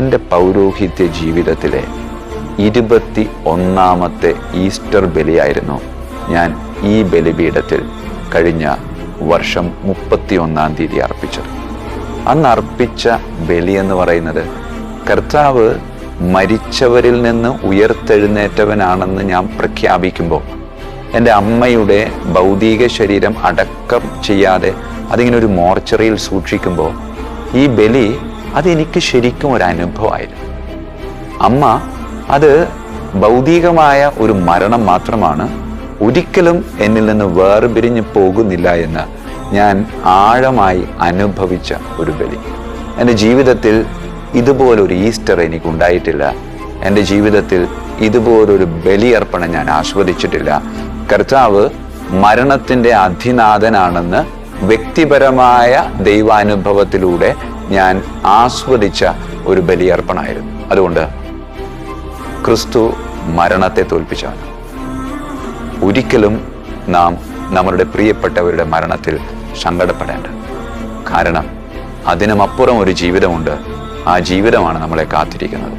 എൻ്റെ പൗരോഹിത്യ ജീവിതത്തിലെ 21ാമത്തെ ഈസ്റ്റർ ബലിയായിരുന്നു ഞാൻ ഈ ബലിപീഠത്തിൽ കഴിഞ്ഞ വർഷം 31-ാം തീയതി അർപ്പിച്ചത്. അന്ന് അർപ്പിച്ച ബലി എന്ന് പറയുന്നത് കർത്താവ് മരിച്ചവരിൽ നിന്ന് ഉയർത്തെഴുന്നേറ്റവനാണെന്ന് ഞാൻ പ്രഖ്യാപിക്കുമ്പോൾ, എൻ്റെ അമ്മയുടെ ഭൗതിക ശരീരം അടക്കം ചെയ്യാതെ അതിങ്ങനെ ഒരു മോർച്ചറിയിൽ സൂക്ഷിക്കുമ്പോൾ ഈ ബലി അതെനിക്ക് ശരിക്കും ഒരു അനുഭവമായിരുന്നു. അമ്മ അത് ഭൗതികമായ ഒരു മരണം മാത്രമാണ്, ഒരിക്കലും എന്നിൽ നിന്ന് വേർപിരിഞ്ഞു പോകുന്നില്ല എന്ന് ഞാൻ ആഴമായി അനുഭവിച്ച ഒരു ബലി. എൻ്റെ ജീവിതത്തിൽ ഇതുപോലൊരു ഈസ്റ്റർ എനിക്കുണ്ടായിട്ടില്ല. എൻ്റെ ജീവിതത്തിൽ ഇതുപോലൊരു ബലിയർപ്പണം ഞാൻ ആസ്വദിച്ചിട്ടില്ല. കർത്താവ് മരണത്തിൻ്റെ അധിനാഥനാണെന്ന് വ്യക്തിപരമായ ദൈവാനുഭവത്തിലൂടെ ഞാൻ ആസ്വദിച്ച ഒരു ബലിയർപ്പണമായിരുന്നു. അതുകൊണ്ട് ക്രിസ്തു മരണത്തെ തോൽപ്പിച്ചവനാണ്. ഒരിക്കലും നാം നമ്മളുടെ പ്രിയപ്പെട്ടവരുടെ മരണത്തിൽ സങ്കടപ്പെടേണ്ട. കാരണം അതിനുമപ്പുറം ഒരു ജീവിതമുണ്ട്. ആ ജീവിതമാണ് നമ്മളെ കാത്തിരിക്കുന്നത്.